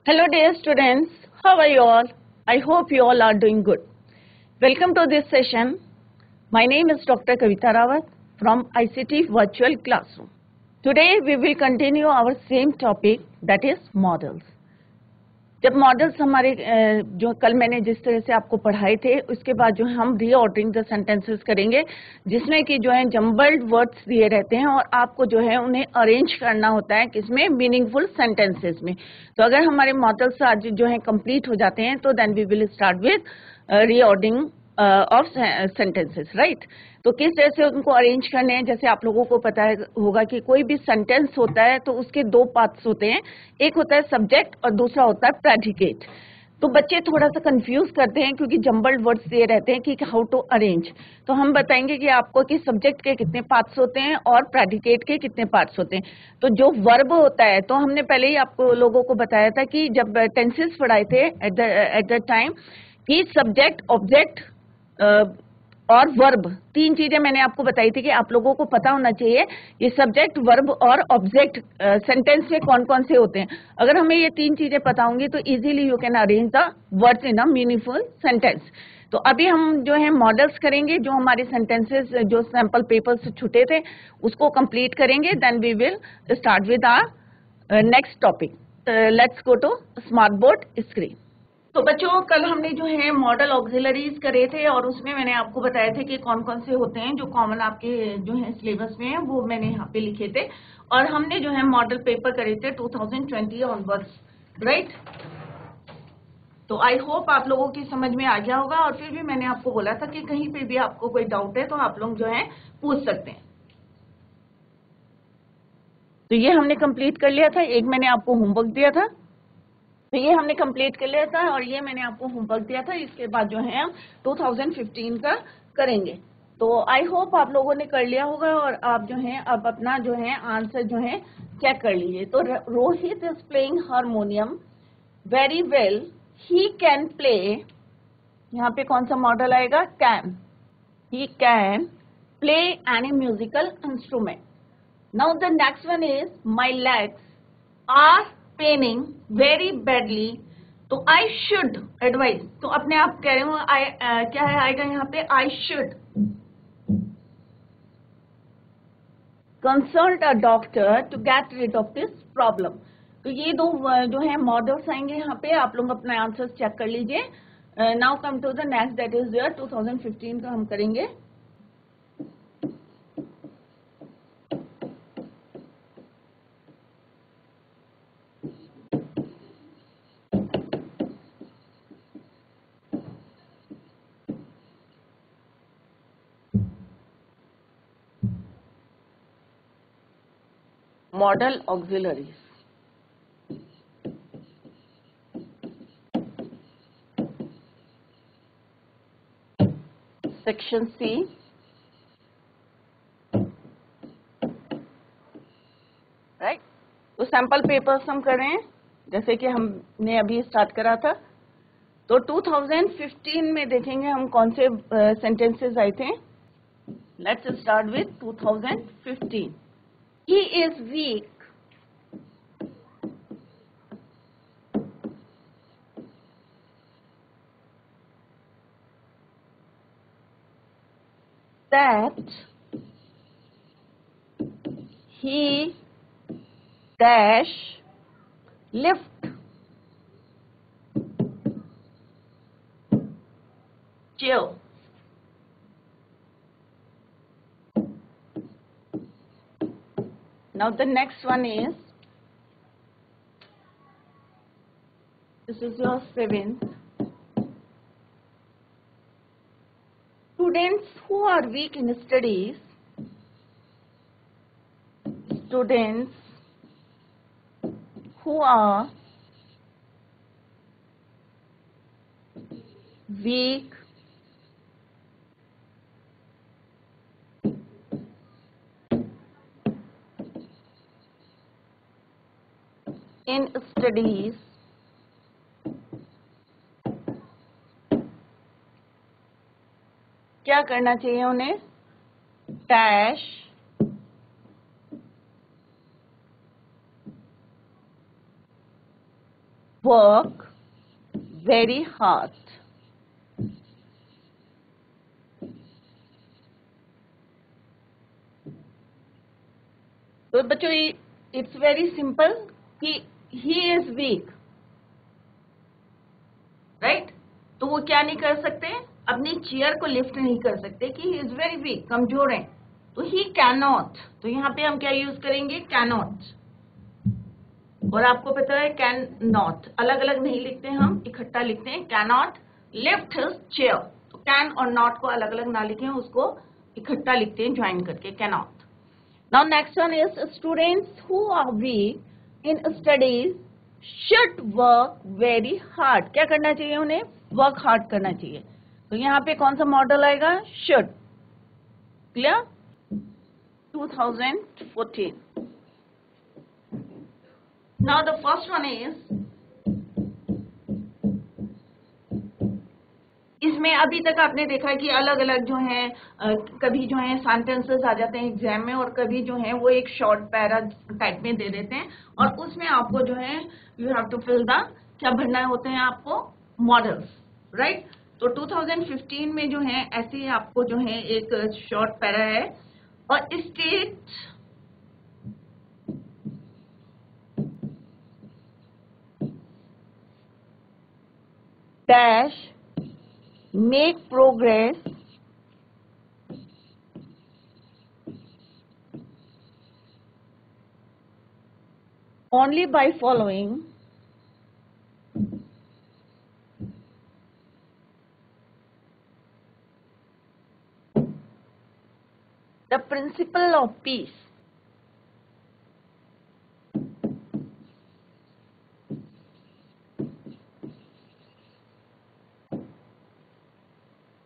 Hello dear students, how are you all? I hope you all are doing good. Welcome to this session. My name is Dr. Kavita Rawat from ICT Virtual Classroom. Today we will continue our same topic, that is models. जब models हमारे जो कल मैंने जिस तरह से आपको पढ़ाए थे उसके बाद जो हम रीऑर्डरिंग द सेंटेंसेस करेंगे जिसमें कि जो है जम्बल्ड वर्ड्स दिए रहते हैं और आपको जो है उन्हें अरेंज करना होता है किसमें मीनिंगफुल सेंटेंसेस में। तो अगर हमारे मॉडल्स आज जो है कंप्लीट हो जाते हैं तो then we will start with reordering of sentences, right. तो किस तरह से उनको अरेंज करने हैं, जैसे आप लोगों को पता होगा कि कोई भी सेंटेंस होता है तो उसके दो पार्ट्स होते हैं, एक होता है सब्जेक्ट और दूसरा होता है प्रेडिकेट। तो बच्चे थोड़ा सा कंफ्यूज करते हैं क्योंकि जम्बल्ड वर्ड्स दिए रहते हैं कि हाउ टू अरेंज। तो हम बताएंगे कि आपको कि सब्जेक्ट के कितने पार्ट्स होते हैं और प्रेडिकेट के कितने पार्ट्स होते हैं। तो जो वर्ब होता है, तो हमने पहले ही आपको लोगों को बताया था कि जब टेंसेस पढ़ाए थे एट द टाइम कि सब्जेक्ट, ऑब्जेक्ट और वर्ब, तीन चीजें मैंने आपको बताई थी कि आप लोगों को पता होना चाहिए ये सब्जेक्ट, वर्ब और ऑब्जेक्ट सेंटेंस में कौन कौन से होते हैं। अगर हमें ये तीन चीजें पता होंगी तो easily you can arrange the words in a meaningful sentence. तो अभी हम जो है मॉडल्स करेंगे, जो हमारे सेंटेंसेस जो सैंपल पेपर से छूटे थे उसको कंप्लीट करेंगे, then we will start with our next topic. Let's go to smart board screen. तो बच्चों कल हमने जो है मॉडल ऑक्सिलरीज करे थे और उसमें मैंने आपको बताया था कि कौन कौन से होते हैं जो कॉमन आपके जो है सिलेबस में है, वो मैंने यहाँ पे लिखे थे। और हमने जो है मॉडल पेपर करे थे 2020 ऑनवर्ड्स, राइट। तो आई होप आप लोगों की समझ में आ गया होगा। और फिर भी मैंने आपको बोला था कि कहीं पे भी आपको कोई डाउट है तो आप लोग जो है पूछ सकते हैं। तो ये हमने कंप्लीट कर लिया था, एक मैंने आपको होमवर्क दिया था, तो ये हमने कंप्लीट कर लिया था और ये मैंने आपको होमवर्क दिया था। इसके बाद जो है हम 2015 का करेंगे। तो आई होप आप लोगों ने कर लिया होगा और आप जो है अब अपना जो है आंसर जो है चेक कर लीजिए। तो Rohit is playing harmonium very well, he can play, यहाँ पे कौन सा मॉडल आएगा, can, he can play any musical instrument. Now the next one is my legs are paining very badly, तो आई शुड एडवाइज, तो अपने आप कह रहे हो क्या है आएगा यहाँ पे, I should consult a doctor to get rid of this problem. तो ये दो जो है मॉडल्स आएंगे यहाँ पे, आप लोग अपने आंसर्स चेक कर लीजिए। Now come to the next, that is 2015 का हम करेंगे। Model auxiliaries, section C, right. तो सैंपल पेपर्स हम कर रहे हैं जैसे कि हमने अभी स्टार्ट करा था। तो 2015 में देखेंगे हम कौन से सेंटेंसेस आए थे। Let's start with 2015। He is weak, that he dash lift chair. Now the next one is, this is your 7th. Students who are weak in studies, students who are weak in studies क्या करना चाहिए उन्हें, dash work very hard. तो बच्चों it's very simple कि he is weak, right? तो वो क्या नहीं कर सकते, अपनी चेयर को लिफ्ट नहीं कर सकते कि ही इज वेरी वीक, कमजोर है, तो ही कैन नॉट। तो यहाँ पे हम क्या यूज करेंगे, कैन नॉट। और आपको पता है कैन नॉट अलग अलग नहीं लिखते, हम इकट्ठा लिखते हैं, can not lift his chair. तो कैन और नॉट को अलग अलग ना लिखें, उसको इकट्ठा लिखते हैं ज्वाइन करके, can not. Now next one is students who are weak in studies should work very hard. क्या करना चाहिए उन्हें, work hard करना चाहिए। तो यहाँ पे कौन सा मॉडल आएगा, should, clear? 2014. Now the first one is, इसमें अभी तक आपने देखा कि अलग अलग जो है कभी जो है सेंटेंसेस आ जाते हैं एग्जाम में, और कभी जो है वो एक शॉर्ट पैरा टाइप में दे देते हैं, और उसमें आपको जो है you have to fill the, क्या भरना होते हैं आपको, मॉडल्स, राइट? तो 2015 में जो है ऐसे ही आपको जो है एक शॉर्ट पैरा है, और state dash make progress only by following the principle of peace.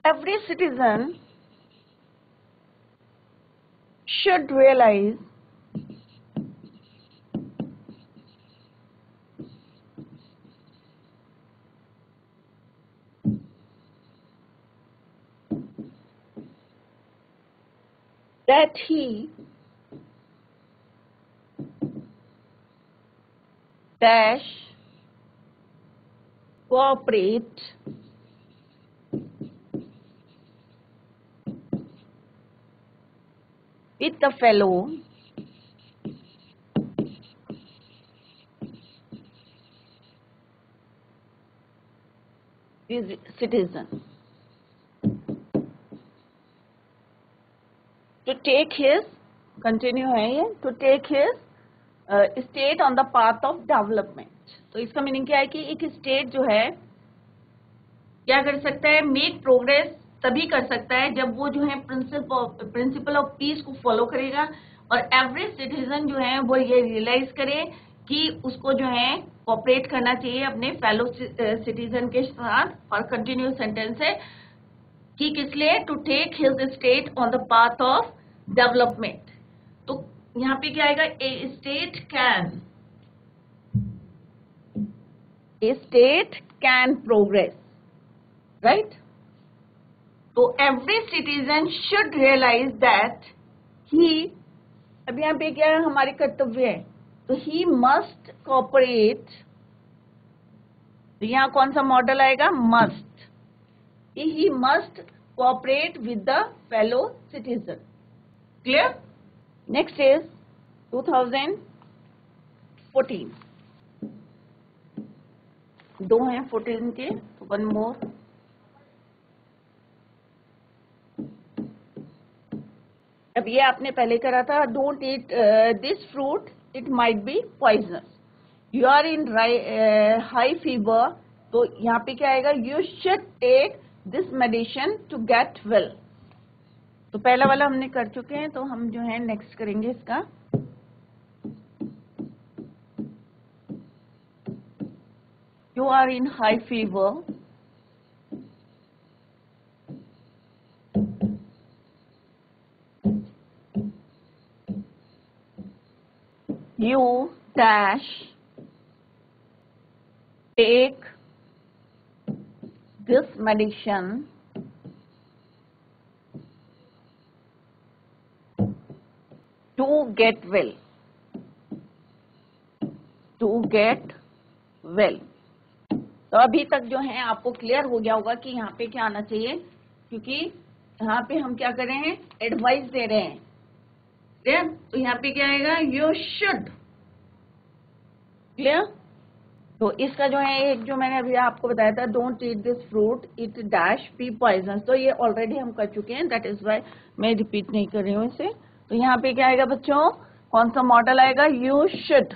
Every citizen should realize that he dash cooperate with the fellow citizen to take his, continue है ये, to take his state on the path of development. तो इसका meaning क्या है कि एक state जो है क्या कर सकता है, मेक प्रोग्रेस तभी कर सकता है जब वो जो है प्रिंसिपल ऑफ पीस को फॉलो करेगा, और एवरी सिटीजन जो है वो ये रियलाइज करे कि उसको जो है कोऑपरेट करना चाहिए अपने फेलो सिटीजन के साथ। और कंटिन्यू सेंटेंस है कि किस लिए, to take his state on the path of development. तो यहाँ पे क्या आएगा, a state can progress, right? तो every citizen should realise that he, अब यहाँ पे क्या है, हमारे कर्तव्य है, तो ही मस्ट कोऑपरेट। तो यहाँ कौन सा मॉडल आएगा, must, he must cooperate with the fellow citizen, clear? Next is 2014, दो हैं 14 के, तो वन मोर। अब ये आपने पहले करा था, don't eat this fruit, it might be poisonous. You are in high fever, तो यहाँ पे क्या आएगा, you should take this medicine to get well. तो पहला वाला हमने कर चुके हैं, तो हम जो है नेक्स्ट करेंगे इसका। You are in high fever, you dash take this medicine to get well, to get well. तो अभी तक जो है आपको क्लियर हो गया होगा कि यहाँ पे क्या आना चाहिए, क्योंकि यहाँ पे हम क्या कर रहे हैं, एडवाइस दे रहे हैं। क्लियर? तो यहाँ पे क्या आएगा, यू शुड। क्लियर? तो इसका जो है एक जो मैंने अभी आपको बताया था, don't eat this fruit, it dash be poison, तो ये ऑलरेडी हम कर चुके हैं, दैट इज वाई मैं रिपीट नहीं कर रही हूँ इसे। तो यहाँ पे क्या आएगा बच्चों, कौन सा मॉडल आएगा, यू शुड।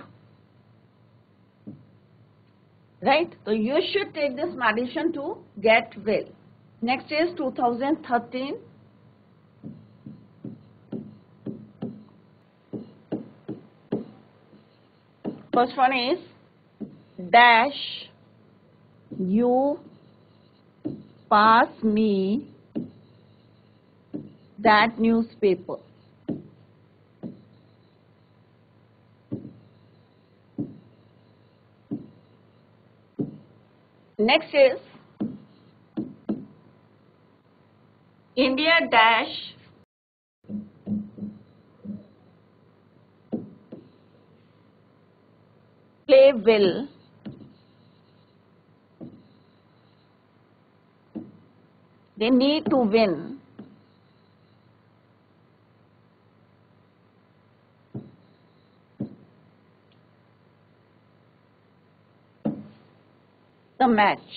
राइट? तो you should take this medicine to get well. Next is 2013। First one is dash you pass me that newspaper. Next is India dash play well they need to win the match.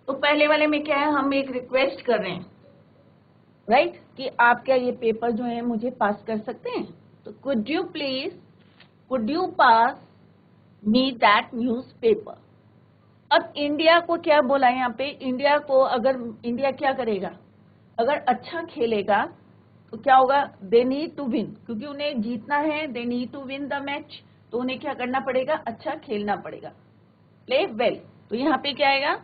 तो पहले वाले में क्या है, हम एक request कर रहे हैं, राइट, कि आप क्या ये पेपर जो है मुझे पास कर सकते हैं, तो could you pass me that news paper. अब इंडिया को क्या बोला है यहाँ पे, इंडिया को अगर इंडिया क्या करेगा, अगर अच्छा खेलेगा तो क्या होगा, दे नीड टू विन, क्योंकि उन्हें जीतना है, they need to win the match, तो उन्हें क्या करना पड़ेगा, अच्छा खेलना पड़ेगा, प्ले वेल। तो यहाँ पे क्या आएगा,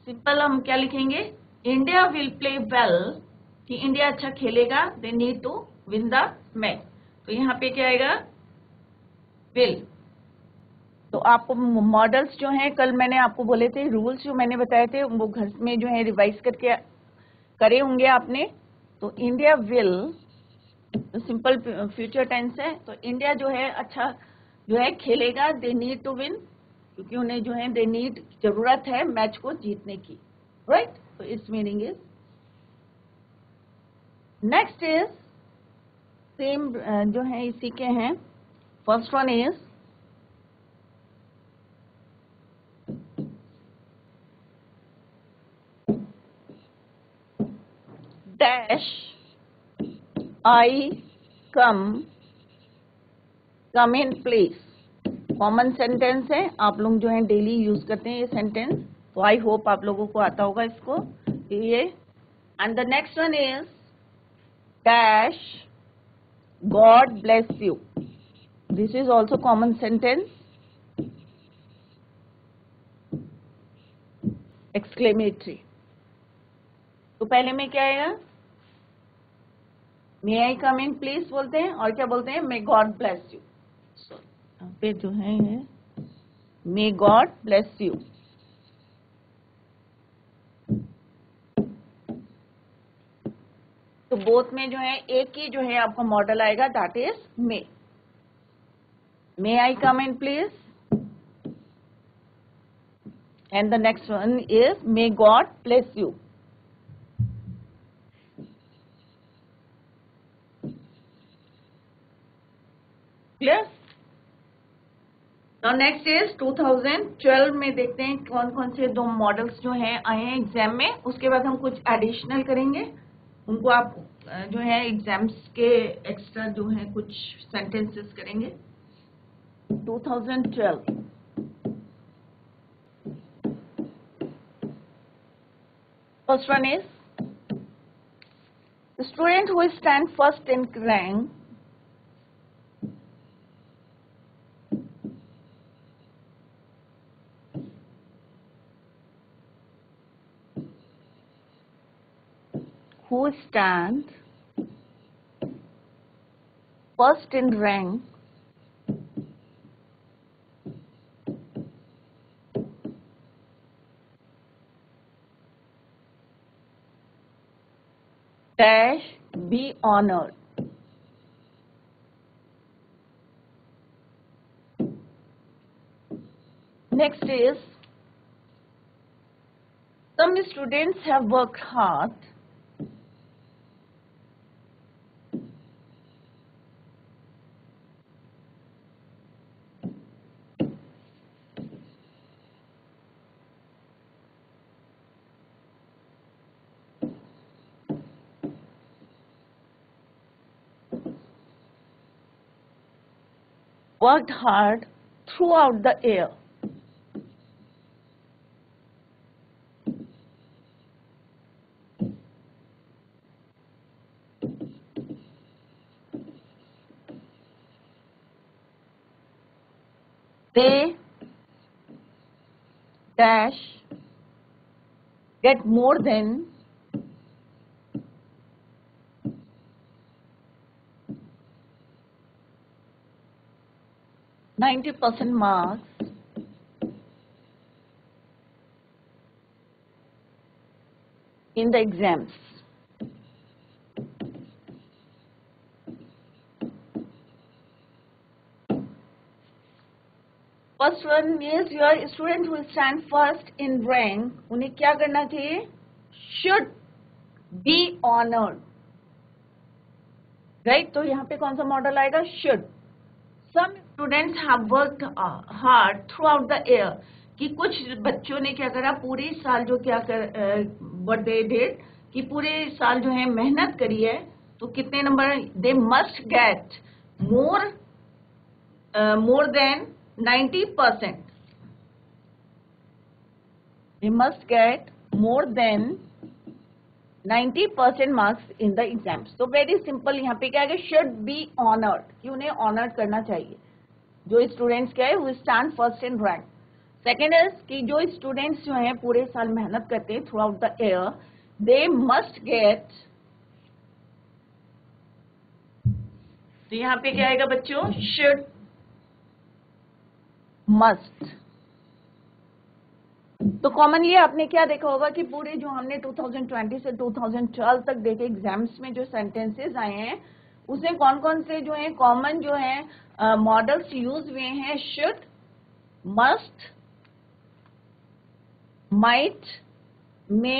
सिंपल हम क्या लिखेंगे, इंडिया विल प्ले वेल, कि इंडिया अच्छा खेलेगा, they need to win the match. तो यहाँ पे क्या आएगा, विल। तो आपको मॉडल्स जो हैं, कल मैंने आपको बोले थे, रूल्स जो मैंने बताए थे वो घर में जो है रिवाइज करके करे होंगे आपने। तो India will simple future tense है, तो इंडिया जो है अच्छा जो है खेलेगा, दे नीड टू विन, क्योंकि उन्हें जो है दे नीड जरूरत है मैच को जीतने की, राइट। तो it's meaning is, next is same जो है इसी के हैं। First one is dash I come in place। Common sentence है, आप लोग जो है डेली यूज करते हैं ये सेंटेंस, तो आई होप आप लोगों को आता होगा इसको ये। And the next one is dash God bless you, this is also common sentence, exclamatory. तो पहले में क्या आएगा, मे आई कम इन प्लीज बोलते हैं, और क्या बोलते हैं, मे गॉड ब्लेस यू। यहाँ पे जो है मे गॉड ब्लेस यू। तो बोथ में जो है एक ही जो है आपका मॉडल आएगा, that is may I come in please, and the next one is may God bless you. Clear? Now next is 2012 में देखते हैं कौन कौन से दो मॉडल्स जो हैं आए हैं एग्जाम में, उसके बाद हम कुछ एडिशनल करेंगे, उनको आप जो है एग्जाम्स के एक्स्ट्रा जो है कुछ सेंटेंसेस करेंगे। 2012 first one is the student who stand first in rank who stand first in rank dash be honored। Next is, some students have worked hard throughout the year. They dash get more than 90% marks in the exams. First one is, your student who stand first in rank, उन्हें क्या करना चाहिए? Should be honored. Right? तो यहाँ पे कौन सा model आएगा? Should. Some students have worked hard throughout the year. कि कुछ बच्चों ने क्या करा, पूरे साल जो क्या कर, what they did, कि पूरे साल जो है मेहनत करी है, तो कितने number? They must get more than 90%. They must get more than 90% marks in the exams. So very simple, यहाँ पे क्या है? Should be honored, कि उन्हें honored करना चाहिए जो स्टूडेंट्स क्या है, who stand first in rank. Second is कि जो स्टूडेंट्स जो हैं पूरे साल मेहनत करते हैं throughout the year, they must get, तो यहाँ पे क्या आएगा बच्चों? Should, must. तो कॉमनली आपने क्या देखा होगा कि पूरे जो हमने 2020 से 2012 तक देखे एग्जाम्स में जो सेंटेंसेस आए हैं, उसमें कौन कौन से जो हैं कॉमन जो हैं मॉडल्स यूज हुए हैं? Should, must, might, may,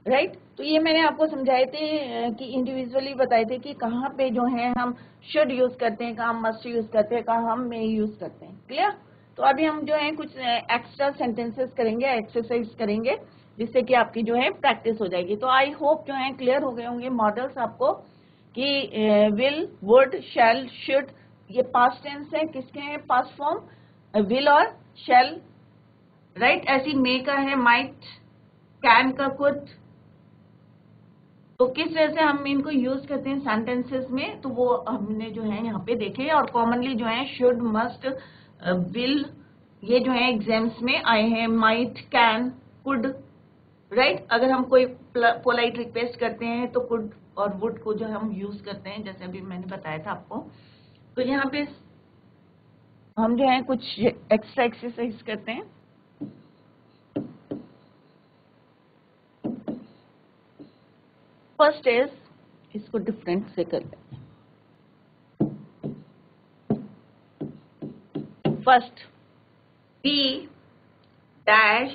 right? तो ये मैंने आपको समझाए थे कि इंडिविजुअली बताए थे कि कहाँ पे जो है हम शुड यूज करते हैं, कहाँ मस्ट यूज करते हैं, कहाँ हम मे यूज करते हैं. क्लियर? तो अभी हम जो है कुछ एक्स्ट्रा सेंटेंसेस करेंगे, एक्सरसाइज करेंगे, जिससे कि आपकी जो है प्रैक्टिस हो जाएगी. तो आई होप जो है क्लियर हो गए होंगे मॉडल्स आपको कि विल, वुड, शैल, शुड, ये पास्ट टेंस है. किसके हैं पास्ट फॉर्म? विल और शैल, राइट? ऐसी मे का है माइट, कैन का कुड. तो किस तरह से हम इनको यूज करते हैं सेंटेंसेस में, तो वो हमने जो है यहाँ पे देखे. और कॉमनली जो है शुड, मस्ट, विल, ये जो है एग्जाम्स में आए हैं. Might, can, could, right? अगर हम कोई पोलाइट रिक्वेस्ट करते हैं तो कुड और वुड को जो हम यूज करते हैं, जैसे अभी मैंने बताया था आपको. तो यहाँ पे हम जो है कुछ एक्स्ट्रा एक्सरसाइज करते हैं. फर्स्ट इज, इसको डिफरेंट से कर लेते हैं. First, B dash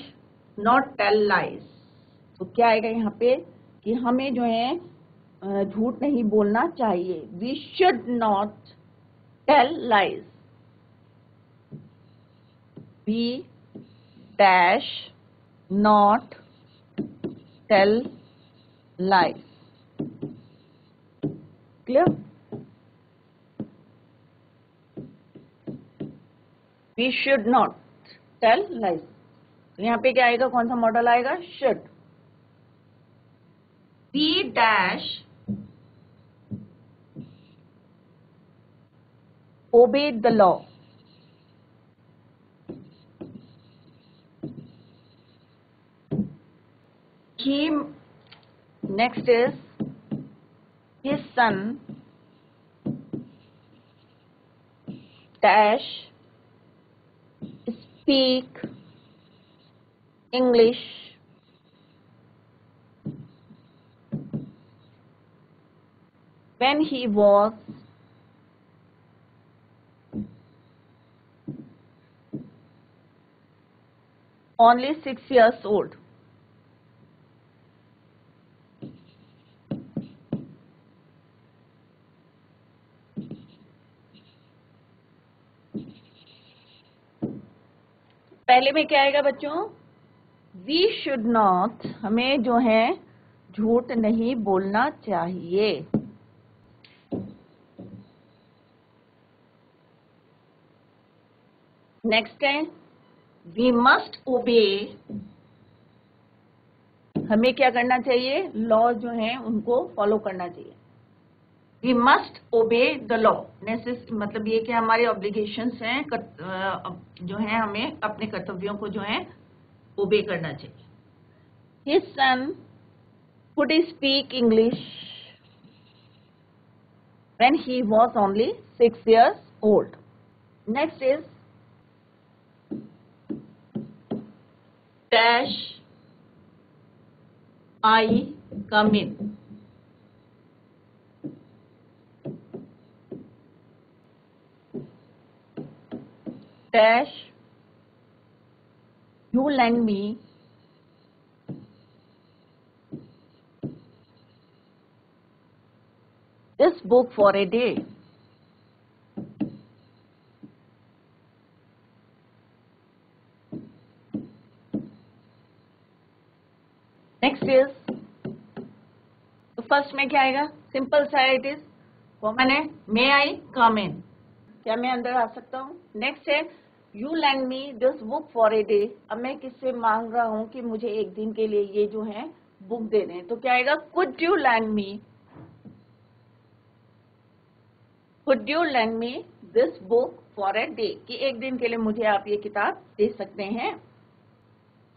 not tell lies. तो क्या आएगा यहाँ पे कि हमें जो है झूठ नहीं बोलना चाहिए. We should not tell lies. We dash not tell lies. Clear? We should not tell lies. तो यहाँ पे क्या आएगा? कौन सा मॉडल आएगा? should. We dash obey the law. He, next is, his son dash speak English when he was only 6 years old. पहले में क्या आएगा बच्चों? वी शुड नॉट, हमें जो है झूठ नहीं बोलना चाहिए. नेक्स्ट है वी मस्ट ओबे, हमें क्या करना चाहिए? लॉ जो है उनको फॉलो करना चाहिए. We must obey the law, मतलब ये कि हमारे ऑब्लिगेशंस हैं, जो है हमें अपने कर्तव्यों को जो है ओबे करना चाहिए. His son could speak English when he was only 6 years old. Next is dash I come in. Dash you lend me this book for a day. Next is, तो फर्स्ट में क्या आएगा? सिंपल सा इट इज, कॉमन है. मे आई कम इन, क्या मैं अंदर आ सकता हूँ? नेक्स्ट है you land me this book for a day, अब मैं किससे मांग रहा हूँ कि मुझे एक दिन के लिए ये जो है बुक दे दें, तो क्या आएगा? Could you land me, could you land me this book for a day, कि एक दिन के लिए मुझे आप ये किताब दे सकते हैं.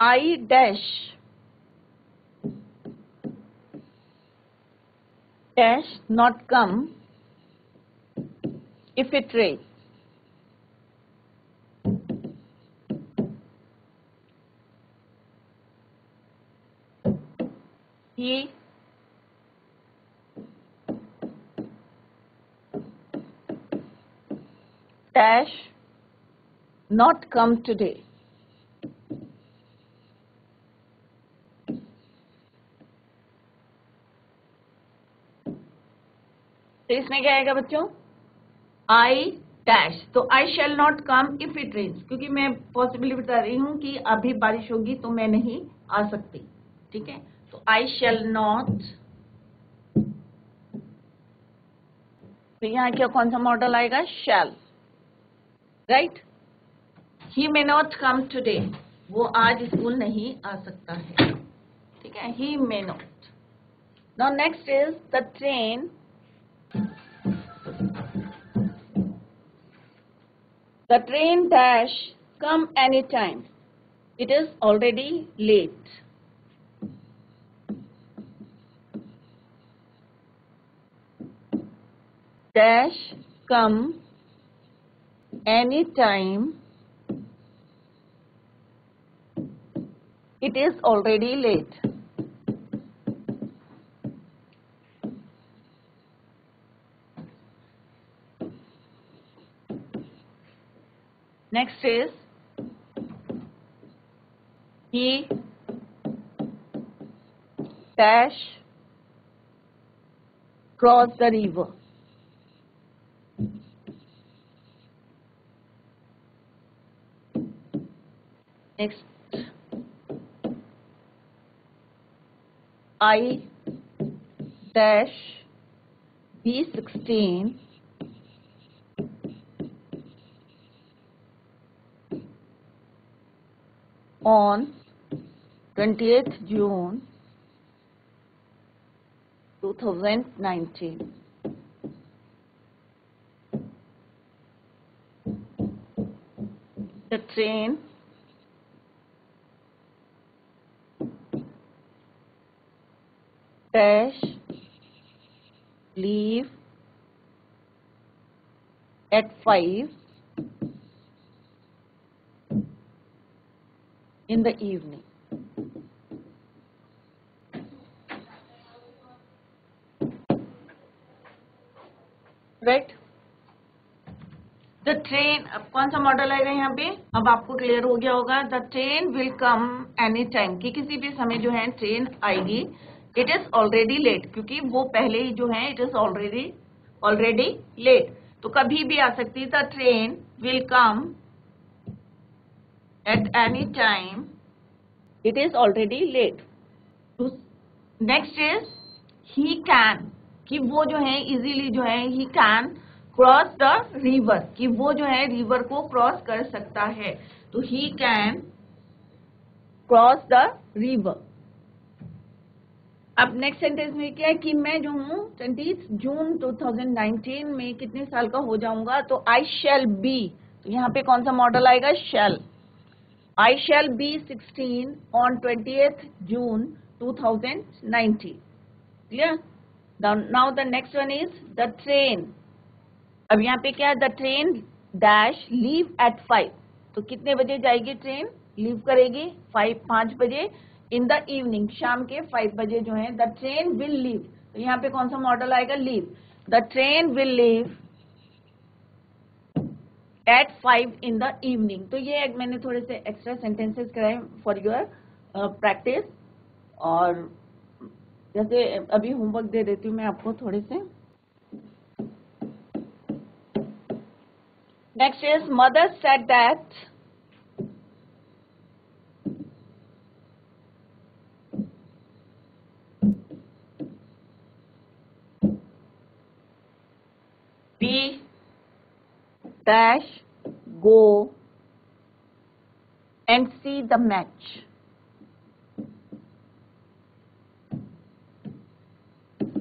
I dash dash not come if it rains. He dash not come today. तो इसमें क्या आएगा बच्चों? आई डैश, तो I shall not come if it rains, क्योंकि मैं पॉसिबिलिटी बता रही हूं कि अभी बारिश होगी तो मैं नहीं आ सकती. ठीक है, तो आई शैल नॉट, तो यहाँ क्या कौन सा मॉडल आएगा? Shall, right. He may not come today, वो आज स्कूल नहीं आ सकता है. ठीक है, he may not. Now next is the train. The train dash come anytime. It is already late. Dash come anytime. It is already late. Next is he dash cross the river. Next, I dash B16 on 20th June 2019. The train dash leave at 5 in the evening. Right? The train, अब कौन सा model आएगा यहाँ पे, अब आपको clear हो गया होगा। The train will come any time, कि किसी भी समय जो है ट्रेन आएगी। इट इज ऑलरेडी लेट, क्योंकि वो पहले ही जो है इट इज ऑलरेडी लेट, तो कभी भी आ सकती है। The train will come at any time, it is already late. Next is he can, कि वो जो है इजीली जो है he can cross the river, कि वो जो है रिवर को क्रॉस कर सकता है, तो ही कैन क्रॉस द रिवर। अब नेक्स्ट सेंटेंस में क्या है कि मैं जो हूँ 20 जून 2019 में कितने साल का हो जाऊंगा, तो आई शैल बी, तो यहाँ पे कौन सा मॉडल आएगा, shall. I shall be 16 on 20th June 2019, clear. Now the next one is the train. अब यहाँ पे क्या है, the train dash leave at 5, तो कितने बजे जाएगी ट्रेन, लीव करेगी 5 बजे, इन द इवनिंग, शाम के 5 बजे जो है। द ट्रेन विल लीव, तो यहाँ पे कौन सा मॉडल आएगा, leave. The train will leave at 5 in the evening. तो ये मैंने थोड़े से एक्स्ट्रा सेंटेंसेस कराए फॉर योर प्रैक्टिस। और जैसे अभी होमवर्क दे देती हूँ मैं आपको थोड़े से। Next is mother said that we dash go and see the match.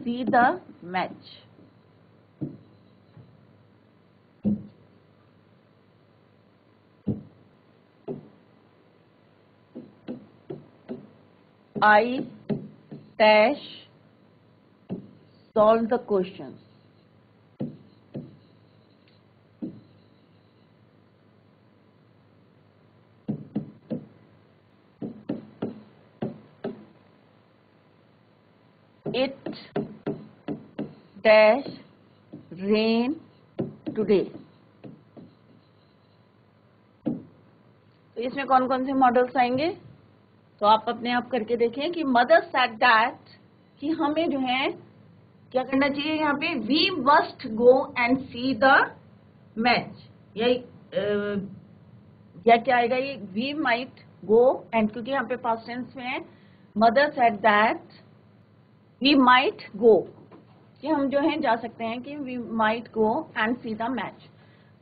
See the match. I dash solve the questions. It dash rain today. तो इसमें कौन कौन से मॉडल्स आएंगे, तो आप अपने आप करके देखें कि मदर सेड दैट, कि हमें जो है क्या करना चाहिए यहाँ पे, we must go and see the match, या क्या आएगा ये, वी माइट गो एंड, क्योंकि यहाँ पे पास्ट टेंस में है। Mother said that we might go, कि हम जो है जा सकते हैं, कि we might go and see the match.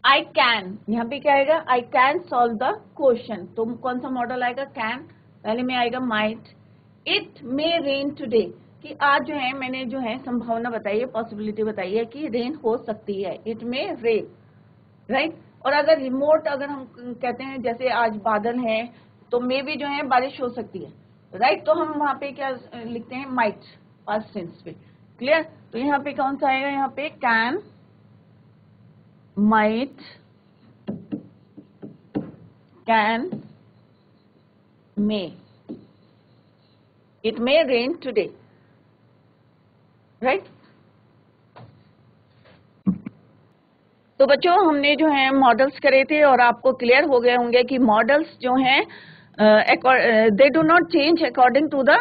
I can, यहाँ पे क्या आएगा, I can solve the question, तो कौन सा मॉडल आएगा, कैन, पहले में आएगा might. It may rain today, कि आज जो है मैंने जो है संभावना बताई है, पॉसिबिलिटी बताई है कि रेन हो सकती है, इट मे रेन, राइट। और अगर रिमोट अगर हम कहते हैं जैसे आज बादल है, तो मे भी जो है बारिश हो सकती है, राइट, तो हम वहां पे क्या लिखते हैं, माइट, पास्ट टेंस पे, क्लियर। तो यहाँ पे कौन सा आएगा, यहाँ पे can, might, can, may, it may rain today, right. तो बच्चों हमने जो है मॉडल्स करे थे और आपको क्लियर हो गए होंगे कि मॉडल्स जो हैं they do not change according to the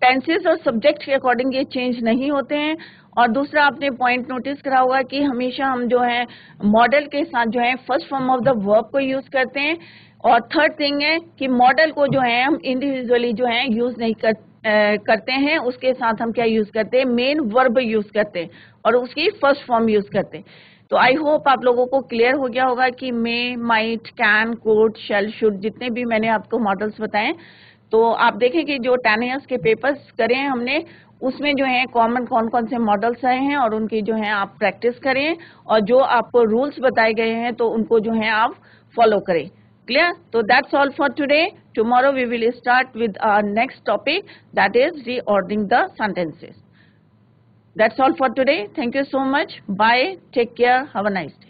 tenses, और सब्जेक्ट के अकॉर्डिंग ये चेंज नहीं होते हैं। और दूसरा आपने पॉइंट नोटिस करा होगा कि हमेशा हम जो है मॉडल के साथ जो है first form of the verb को यूज करते हैं। और थर्ड थिंग है कि मॉडल को जो है हम इंडिविजुअली जो है यूज नहीं करते हैं, उसके साथ हम क्या यूज करते हैं, मेन वर्ब यूज करते हैं और उसकी फर्स्ट फॉर्म यूज करते हैं। तो आई होप आप लोगों को क्लियर हो गया होगा कि may, might, can, could, shall, should, जितने भी मैंने आपको मॉडल्स बताएं, तो आप देखें कि जो 10 ईयर्स के पेपर्स करे हैं हमने, उसमें जो है कॉमन कौन कौन से मॉडल्स आए हैं और उनकी जो है आप प्रैक्टिस करें, और जो आपको रूल्स बताए गए हैं तो उनको जो है आप फॉलो करें, क्लियर। तो that's all for today. Tomorrow we will start with our next topic, that is reordering the sentences. That's all for today. Thank you so much. Bye. Take care. Have a nice day.